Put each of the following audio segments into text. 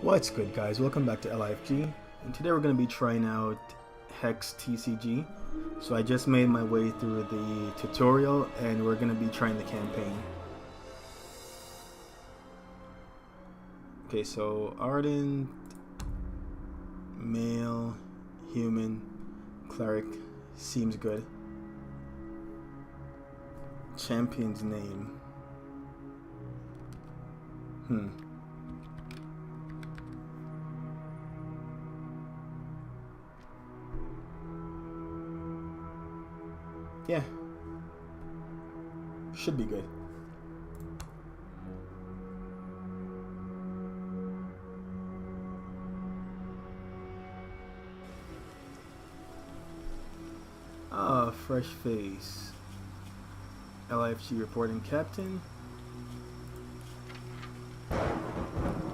What's good, guys? Welcome back to LIFG, and today we're going to be trying out Hex TCG. So I just made my way through the tutorial and we're going to be trying the campaign. Okay, so Ardent, male, human, cleric, seems good. Champion's name. Yeah, should be good. Ah, fresh face. LIFG reporting captain.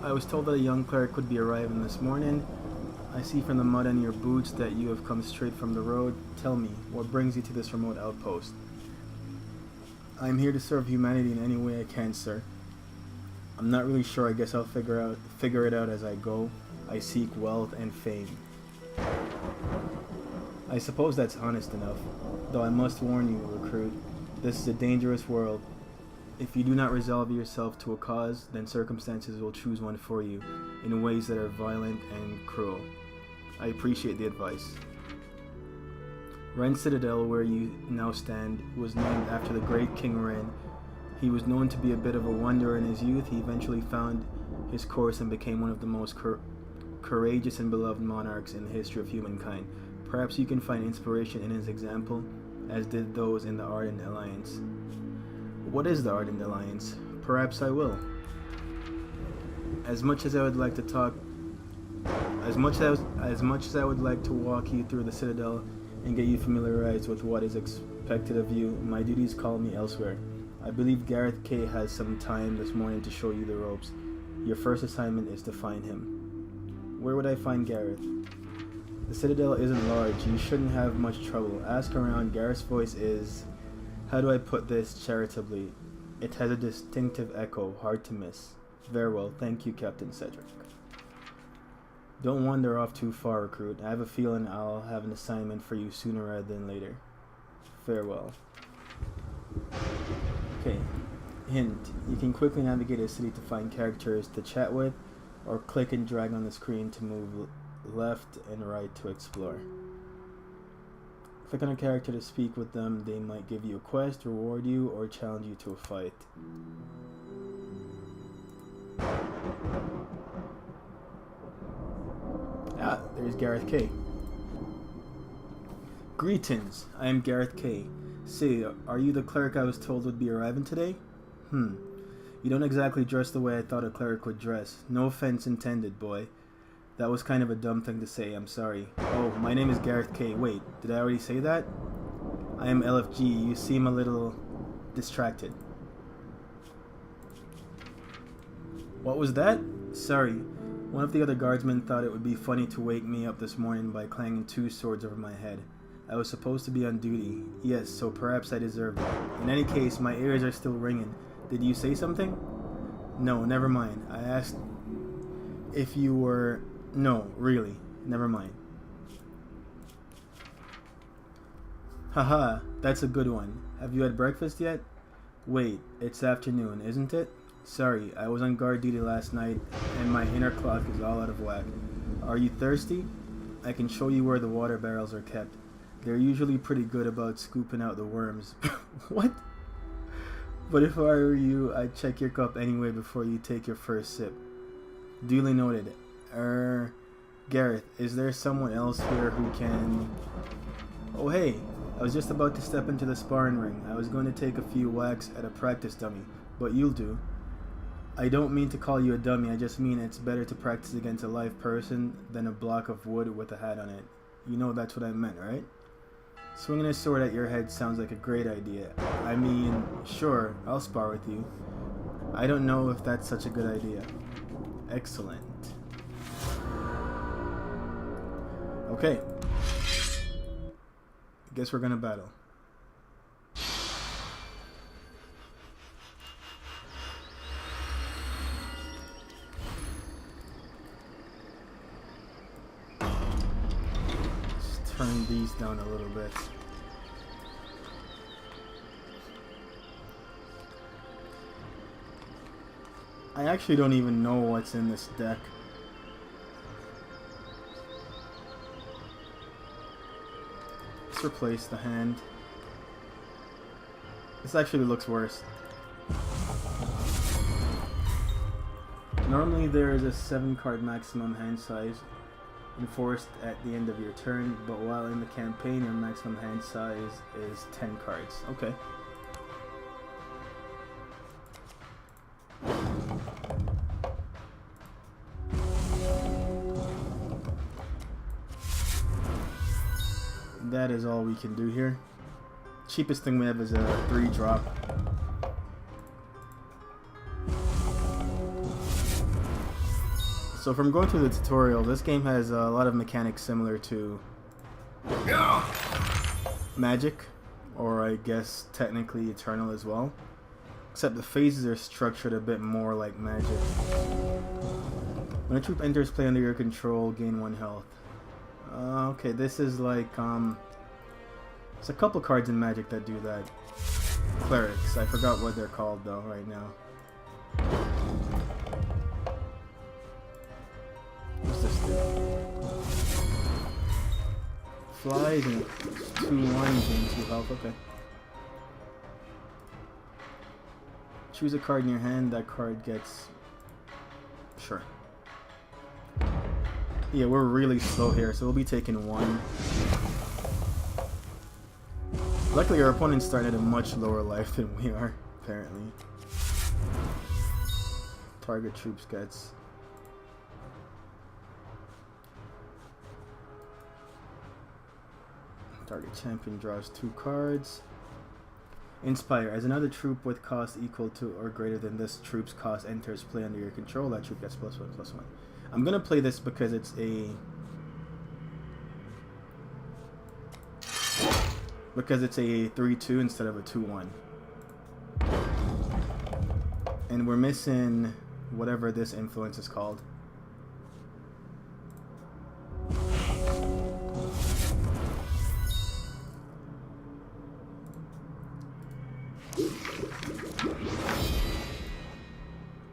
I was told that a young cleric would be arriving this morning. I see from the mud on your boots that you have come straight from the road. Tell me, what brings you to this remote outpost? I am here to serve humanity in any way I can, sir. I'm not really sure. I guess I'll figure it out as I go. I seek wealth and fame. I suppose that's honest enough, though I must warn you, recruit, this is a dangerous world. If you do not resolve yourself to a cause, then circumstances will choose one for you, in ways that are violent and cruel. I appreciate the advice. Ren Citadel, where you now stand, was named after the great King Ren. He was known to be a bit of a wanderer in his youth. He eventually found his course and became one of the most courageous and beloved monarchs in the history of humankind. Perhaps you can find inspiration in his example, as did those in the Ardent Alliance. What is the Ardent Alliance? Perhaps I will. As much as I would like to walk you through the Citadel and get you familiarized with what is expected of you, my duties call me elsewhere. I believe Gareth K has some time this morning to show you the ropes. Your first assignment is to find him. Where would I find Gareth? The Citadel isn't large. You shouldn't have much trouble. Ask around. Gareth's voice is, how do I put this charitably? It has a distinctive echo, hard to miss. Very well, thank you, Captain Cedric. Don't wander off too far, recruit. I have a feeling I'll have an assignment for you sooner rather than later. Farewell. Okay, hint. You can quickly navigate a city to find characters to chat with, or click and drag on the screen to move left and right to explore. Click on a character to speak with them. They might give you a quest, reward you, or challenge you to a fight. Ah, there's Gareth K. Greetings, I am Gareth K. Say, are you the cleric I was told would be arriving today? You don't exactly dress the way I thought a cleric would dress. No offense intended, boy. That was kind of a dumb thing to say, I'm sorry. Oh, my name is Gareth K. Wait, did I already say that? I am LFG. You seem a little distracted. What was that? Sorry. One of the other guardsmen thought it would be funny to wake me up this morning by clanging two swords over my head. I was supposed to be on duty. Yes, so perhaps I deserved it. In any case, my ears are still ringing. Did you say something? No, never mind. I asked if you were... No, really. Never mind. Haha, that's a good one. Have you had breakfast yet? Wait, it's afternoon, isn't it? Sorry, I was on guard duty last night, and my inner clock is all out of whack. Are you thirsty? I can show you where the water barrels are kept. They're usually pretty good about scooping out the worms. What? But if I were you, I'd check your cup anyway before you take your first sip. Duly noted. Gareth, is there someone else here who can... Oh hey, I was just about to step into the sparring ring. I was going to take a few whacks at a practice dummy, but you'll do. I don't mean to call you a dummy, I just mean it's better to practice against a live person than a block of wood with a hat on it. You know that's what I meant, right? Swinging a sword at your head sounds like a great idea. I mean, sure, I'll spar with you. I don't know if that's such a good idea. Excellent. Okay. Guess we're gonna battle. turn these down a little bit. I actually don't even know what's in this deck. Let's replace the hand. This actually looks worse. Normally there is a 7-card maximum hand size enforced at the end of your turn, but while in the campaign your maximum hand size is 10 cards. Okay. That is all we can do here. Cheapest thing we have is a 3-drop. So from going through the tutorial, this game has a lot of mechanics similar to Magic, or I guess technically Eternal as well. Except the phases are structured a bit more like Magic. When a troop enters play under your control, gain 1 health. Okay, this is like, there's a couple cards in Magic that do that. Clerics, I forgot what they're called though right now. What's this do? Flies and 2/1 gain 2 health, okay. Choose a card in your hand, that card gets... Sure. Yeah, we're really slow here, so we'll be taking 1. Luckily, our opponent's starting at a much lower life than we are, apparently. Target troops gets... Target champion draws 2 cards. Inspire. As another troop with cost equal to or greater than this troop's cost enters play under your control, that troop gets +1/+1. I'm gonna play this because it's a... Because it's a 3/2 instead of a 2/1. And we're missing whatever this influence is called.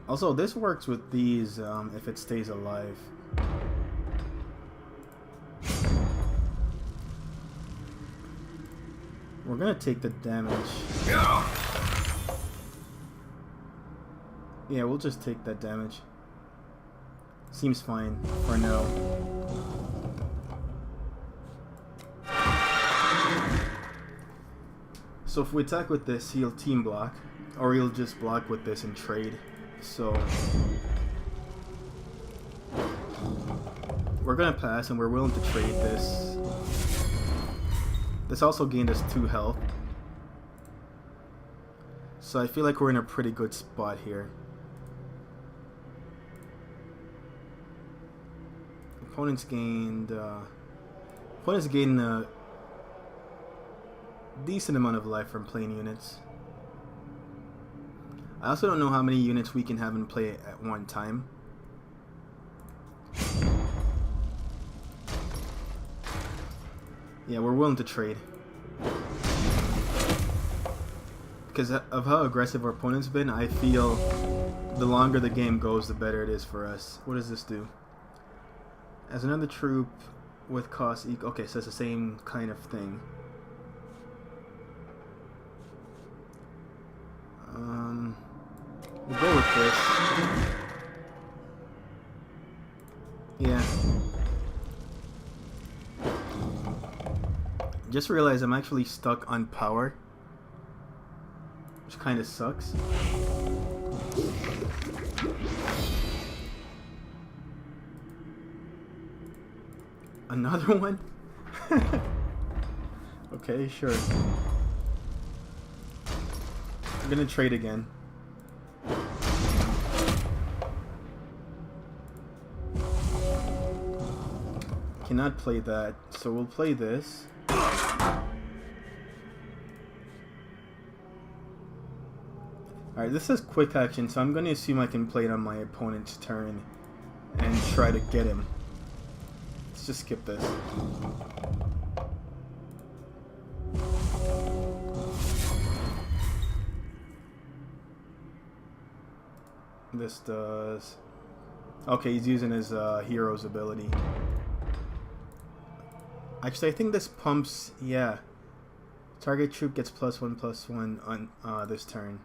Also, this works with these if it stays alive. We're gonna take the damage. Yeah, we'll just take that damage. Seems fine for now. So if we attack with this, he'll team block, or he'll just block with this and trade. So we're gonna pass, and we're willing to trade this. This also gained us 2 health. So I feel like we're in a pretty good spot here. Opponents gained a decent amount of life from playing units. I also don't know how many units we can have in play at one time. Yeah, we're willing to trade. Because of how aggressive our opponent's been, I feel the longer the game goes, the better it is for us. What does this do? As another troop with cost equal... Okay, so it's the same kind of thing. We'll go with this. Yeah. Just realized I'm actually stuck on power, which kind of sucks. Another one? Okay, sure. I'm gonna trade again. Cannot play that, so we'll play this. Alright, this is quick action, so I'm going to assume I can play it on my opponent's turn and try to get him. Let's just skip this. This does... Okay, he's using his hero's ability. Actually, I think this pumps... Yeah. Target troop gets +1/+1 on this turn.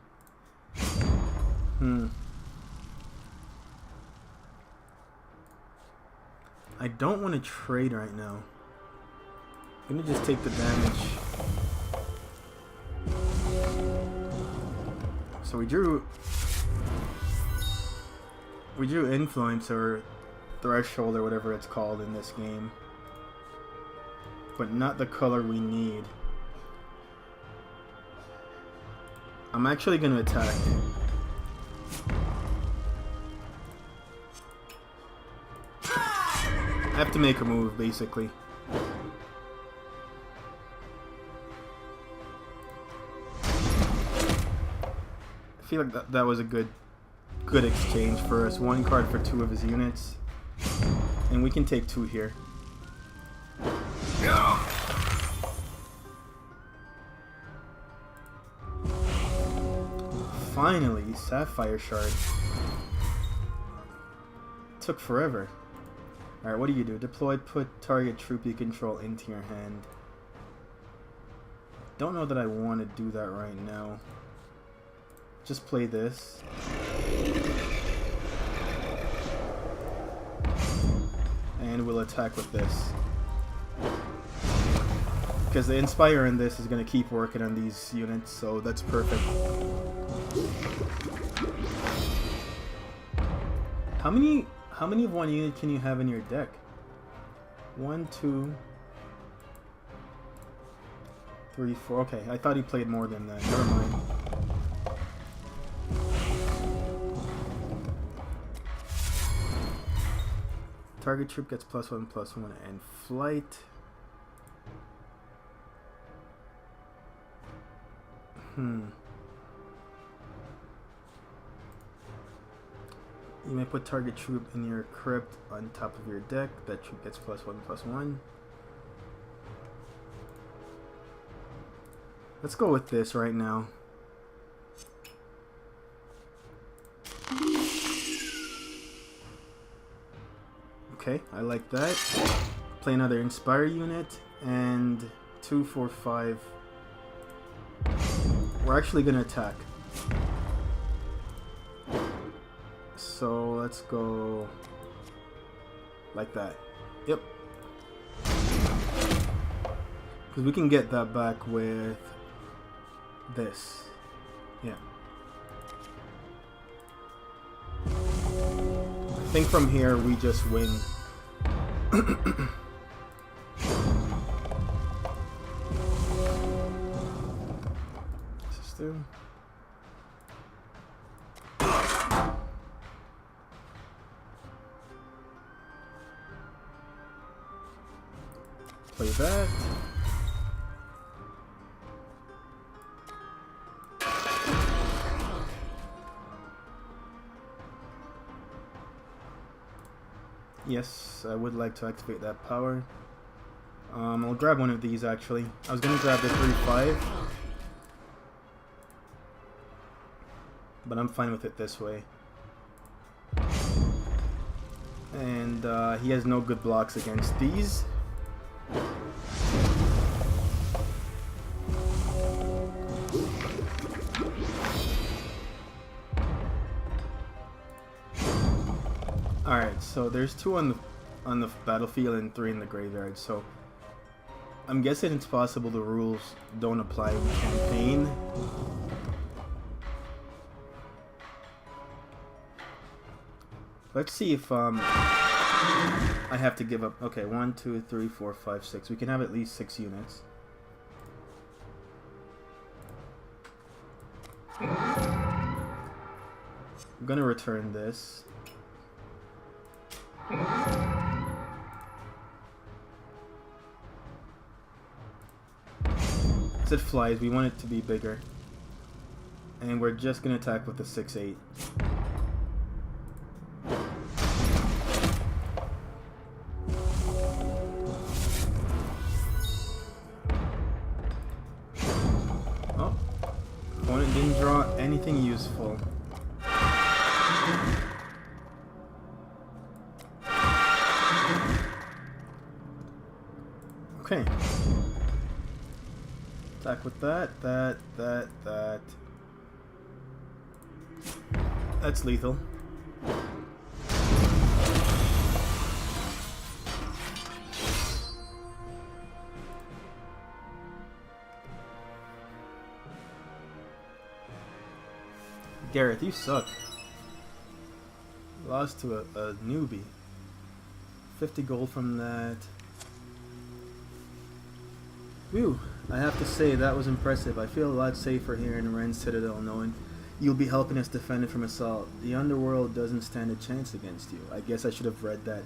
I don't want to trade right now. I'm gonna just take the damage. So we drew influence or threshold or whatever it's called in this game, but not the color we need. I'm actually gonna attack. I have to make a move, basically. I feel like that was a good exchange for us. 1 card for 2 of his units, and we can take 2 here. Finally, Sapphire Shard. Took forever. Alright, what do you do? Deploy, put target troop you control into your hand. Don't know that I want to do that right now. Just play this. And we'll attack with this. Because the Inspire in this is going to keep working on these units, so that's perfect. How many of one unit can you have in your deck? 1, 2, 3, 4. Okay, I thought he played more than that. Never mind. Target troop gets +1/+1 and flight. You may put target troop in your crypt on top of your deck. That troop gets +1/+1. Let's go with this right now. Okay, I like that. Play another Inspire unit and 2, 4, 5. We're actually gonna attack. So let's go like that. Yep. Because we can get that back with this. Yeah. I think from here we just win. Sister. Play that. Yes, I would like to activate that power. I'll grab one of these actually. I was gonna grab the 3/5, but I'm fine with it this way. And he has no good blocks against these. Alright, so there's 2 on the battlefield and 3 in the graveyard, so I'm guessing it's possible the rules don't apply in campaign. Let's see if I have to give up. Okay, 1, 2, 3, 4, 5, 6. We can have at least 6 units. I'm gonna return this. As it flies, we want it to be bigger. And we're just gonna attack with the 6/8. Oh, opponent didn't draw anything useful. Okay. Attack with that. That's lethal. Gareth, you suck. Lost to a newbie. 50 gold from that. Whew, I have to say that was impressive. I feel a lot safer here in Ren's Citadel knowing you'll be helping us defend it from assault. The underworld doesn't stand a chance against you. I guess I should have read that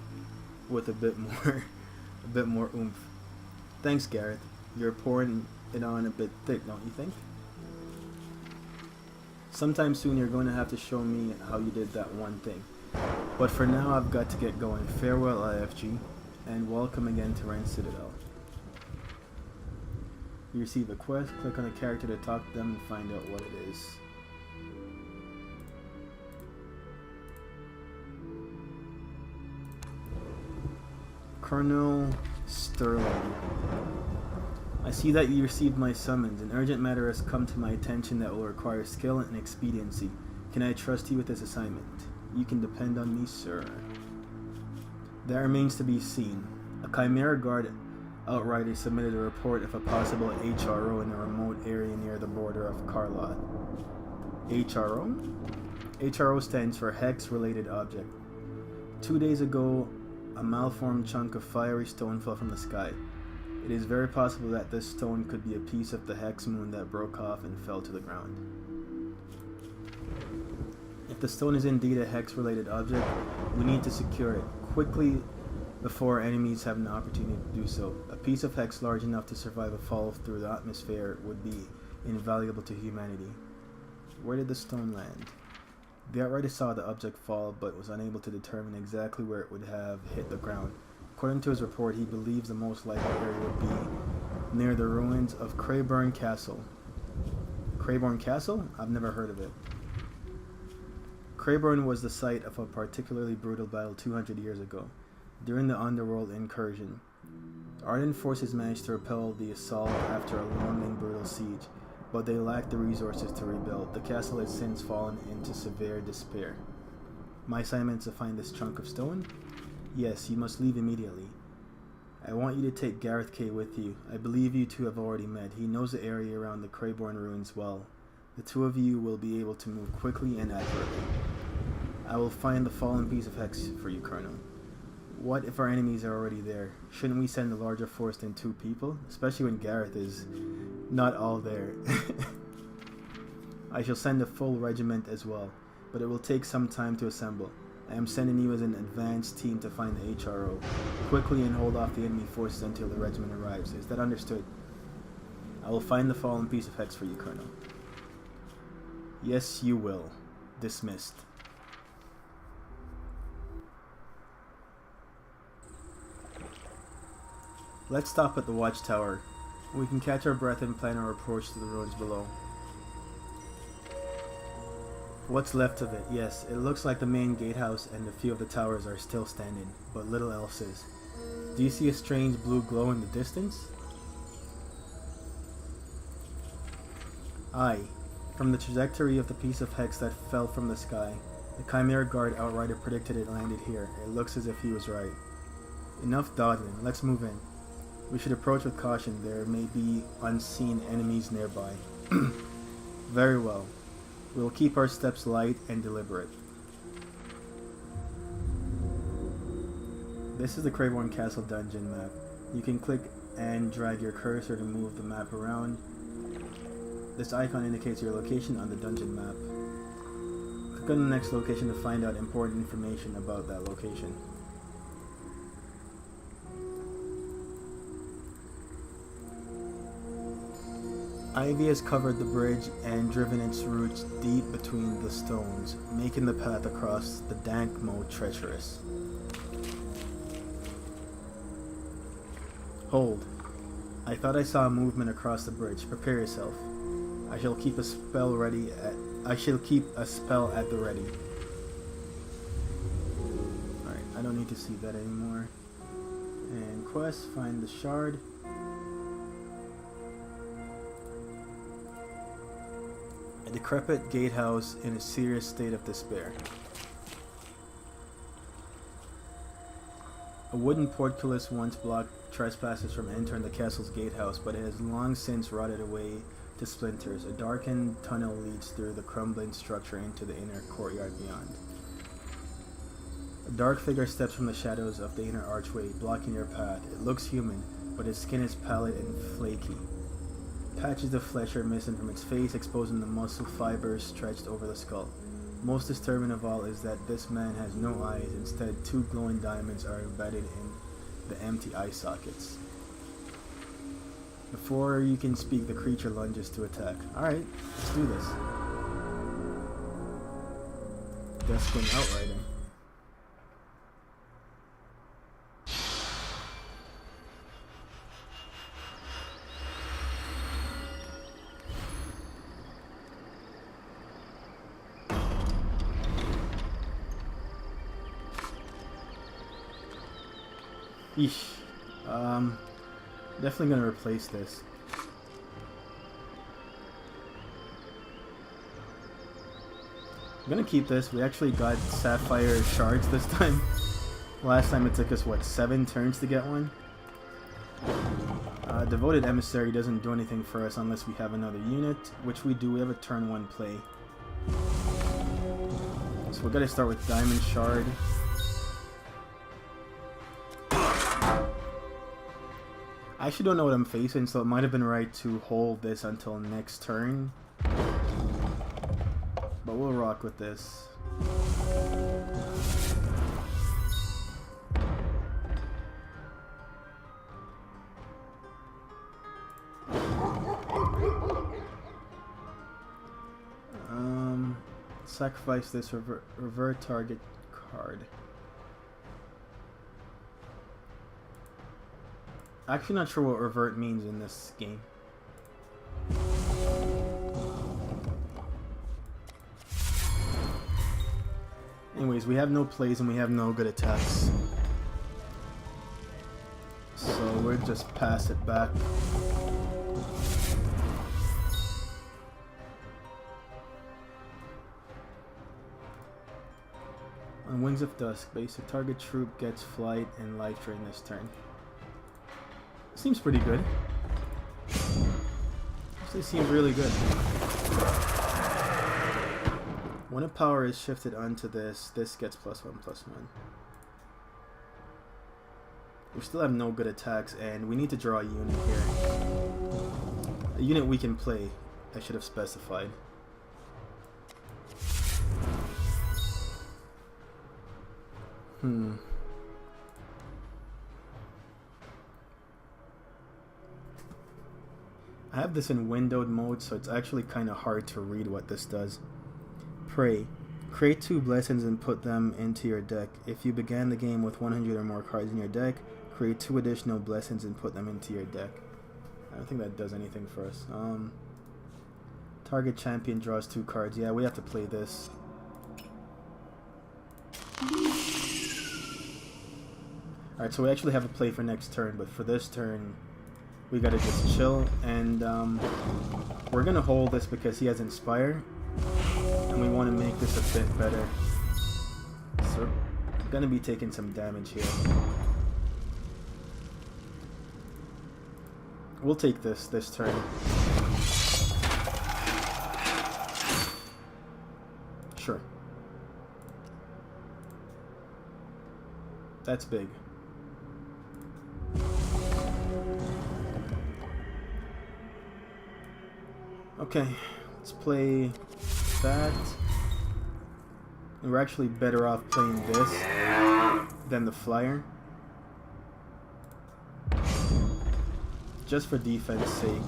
with a bit more oomph. Thanks, Gareth. You're pouring it on a bit thick, don't you think? Sometime soon you're going to have to show me how you did that one thing. But for now I've got to get going. Farewell, IFG, and welcome again to Ren's Citadel. You receive a quest, click on a character to talk to them and find out what it is. Colonel Sterling. I see that you received my summons. An urgent matter has come to my attention that will require skill and expediency. Can I trust you with this assignment? You can depend on me, sir. That remains to be seen. A Chimera Guard outrider submitted a report of a possible HRO in a remote area near the border of Karlot. HRO? HRO stands for Hex-Related Object. 2 days ago, a malformed chunk of fiery stone fell from the sky. It is very possible that this stone could be a piece of the Hex Moon that broke off and fell to the ground. If the stone is indeed a Hex-related object, we need to secure it quickly before enemies have an opportunity to do so. A piece of Hex large enough to survive a fall through the atmosphere would be invaluable to humanity. Where did the stone land? The outrider saw the object fall, but was unable to determine exactly where it would have hit the ground. According to his report, he believes the most likely area would be near the ruins of Crayburn Castle. Crayburn Castle? I've never heard of it. Crayburn was the site of a particularly brutal battle 200 years ago. During the underworld incursion, Arden forces managed to repel the assault after a long and brutal siege, but they lacked the resources to rebuild. The castle has since fallen into severe despair. My assignment is to find this chunk of stone? Yes, you must leave immediately. I want you to take Gareth K with you. I believe you two have already met. He knows the area around the Crayborn ruins well. The two of you will be able to move quickly and accurately. I will find the fallen piece of Hex for you, Colonel. What if our enemies are already there? Shouldn't we send a larger force than 2 people? Especially when Gareth is not all there. I shall send a full regiment as well, but it will take some time to assemble. I am sending you as an advanced team to find the HRO. Quickly and hold off the enemy forces until the regiment arrives. Is that understood? I will find the fallen piece of Hex for you, Colonel. Yes, you will. Dismissed. Let's stop at the watchtower. We can catch our breath and plan our approach to the ruins below. What's left of it? Yes, it looks like the main gatehouse and a few of the towers are still standing, but little else is. Do you see a strange blue glow in the distance? Aye. From the trajectory of the piece of Hex that fell from the sky, the Chimera Guard outrider predicted it landed here. It looks as if he was right. Enough dawdling. Let's move in. We should approach with caution. There may be unseen enemies nearby. Very well. We will keep our steps light and deliberate. This is the Crayborn Castle dungeon map. You can click and drag your cursor to move the map around. This icon indicates your location on the dungeon map. Click on the next location to find out important information about that location. Ivy has covered the bridge and driven its roots deep between the stones, making the path across the dank moat treacherous. Hold. I thought I saw movement across the bridge. Prepare yourself. I shall keep a spell at the ready. Alright, I don't need to see that anymore. And quest, find the shard. A decrepit gatehouse in a serious state of despair. A wooden portcullis once blocked trespassers from entering the castle's gatehouse, but it has long since rotted away to splinters. A darkened tunnel leads through the crumbling structure into the inner courtyard beyond. A dark figure steps from the shadows of the inner archway, blocking your path. It looks human, but its skin is pallid and flaky. Patches of flesh are missing from its face, exposing the muscle fibers stretched over the skull. Most disturbing of all is that this man has no eyes. Instead, two glowing diamonds are embedded in the empty eye sockets. Before you can speak, the creature lunges to attack. Alright, let's do this. Deathskin Outriding. Eesh. Definitely gonna replace this. I'm gonna keep this. We actually got Sapphire Shards this time. Last time it took us, what, 7 turns to get one? Devoted Emissary doesn't do anything for us unless we have another unit, which we do. We have a turn 1 play. So we're gonna start with Diamond Shard. I actually don't know what I'm facing, so it might have been right to hold this until next turn. But we'll rock with this. Sacrifice this, revert target card. Actually not sure what revert means in this game. Anyways, we have no plays and we have no good attacks. So we'll just pass it back. On Wings of Dusk, basic target troop gets flight and life during this turn. Seems pretty good. Actually seems really good. When a power is shifted onto this, this gets +1/+1. We still have no good attacks, and we need to draw a unit here. A unit we can play, I should have specified. I have this in windowed mode, so it's actually kind of hard to read what this does. Pray. Create 2 blessings and put them into your deck. If you began the game with 100 or more cards in your deck, create 2 additional blessings and put them into your deck. I don't think that does anything for us. Target champion draws 2 cards. Yeah, we have to play this. Alright, so we actually have a play for next turn, but for this turn, we gotta just chill, and we're gonna hold this because he has Inspire, and we want to make this a bit better. So we're gonna be taking some damage here. We'll take this turn. Sure. That's big. Okay, let's play that. And we're actually better off playing this than the flyer. Just for defense sake.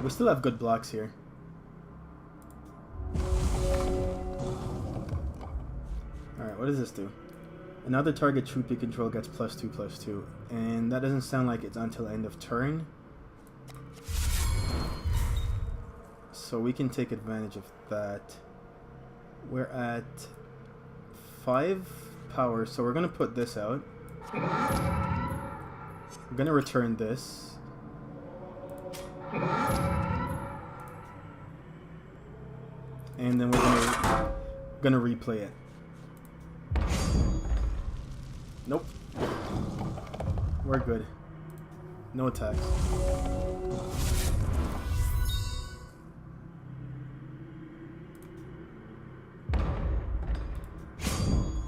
We still have good blocks here. Alright, what does this do? Another target troop you control gets +2/+2. And that doesn't sound like it's until end of turn. So we can take advantage of that. We're at 5 power, so we're going to put this out. We're going to return this. And then we're going to replay it. Nope. We're good. No attacks.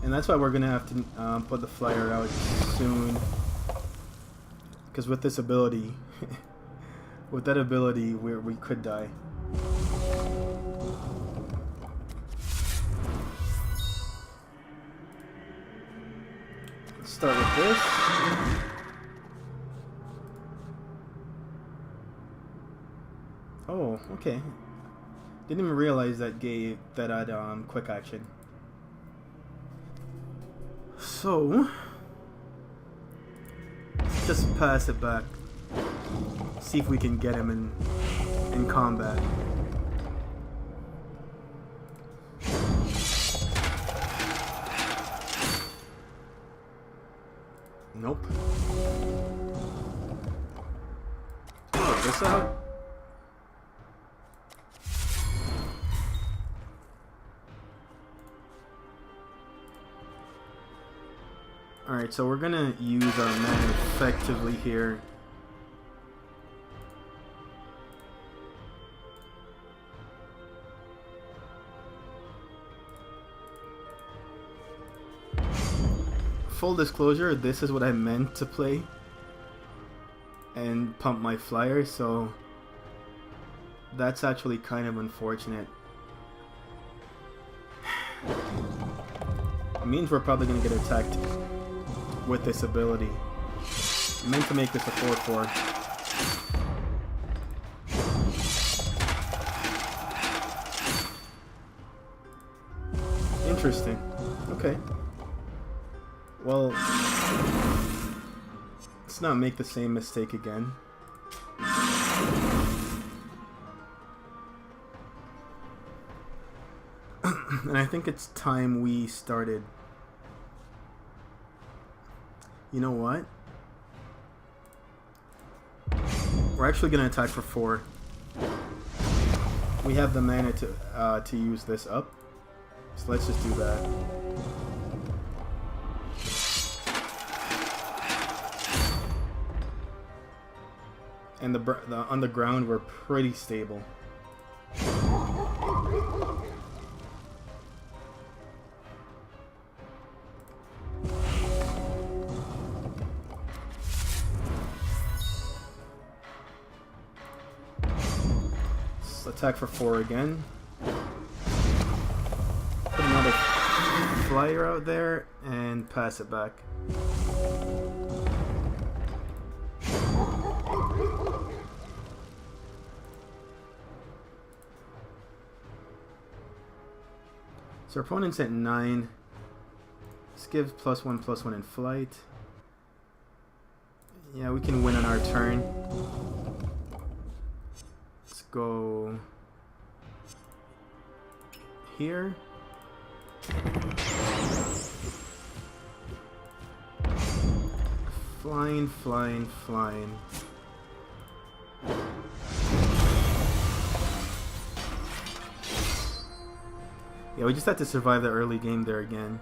And that's why we're gonna have to put the flyer out soon. Because with this ability, with that ability, we could die. Let's start with this. Oh, okay. Didn't even realize that had quick action. So let's just pass it back. See if we can get him in combat. Nope. Put this out. Alright, so we're gonna use our mana effectively here. Full disclosure, this is what I meant to play and pump my flyer, so that's actually kind of unfortunate. It means we're probably gonna get attacked with this ability. I meant to make this a 4/4. Interesting. Okay. Well, let's not make the same mistake again. And I think it's time we started. You know what? We're actually going to attack for 4. We have the mana to use this up. So let's just do that. And on the ground we're pretty stable. Attack for 4 again. Put another flyer out there and pass it back. So our opponent's at 9. Let's give +1/+1 in flight. Yeah, we can win on our turn. Go here. Flying, flying, flying. Yeah, we just had to survive the early game there again.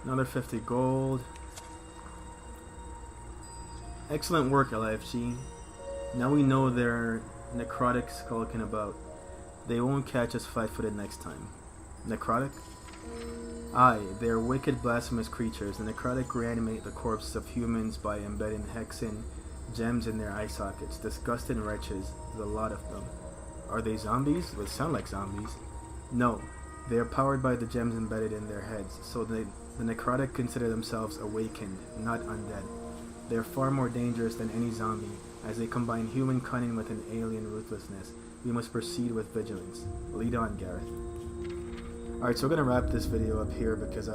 Another 50 gold. Excellent work, LIFG. Now we know they're necrotic skulking about. They won't catch us flat-footed next time. Necrotic? Aye, they are wicked, blasphemous creatures. The necrotic reanimate the corpses of humans by embedding hexen gems in their eye sockets. Disgusting wretches, the lot of them. Are they zombies? They sound like zombies. No, they are powered by the gems embedded in their heads, so the necrotic consider themselves awakened, not undead. They are far more dangerous than any zombie, as they combine human cunning with an alien ruthlessness. We must proceed with vigilance. Lead on, Gareth. Alright, so we're gonna wrap this video up here because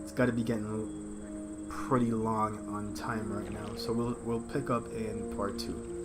it's gotta be getting pretty long on time right now. So we'll pick up in part 2.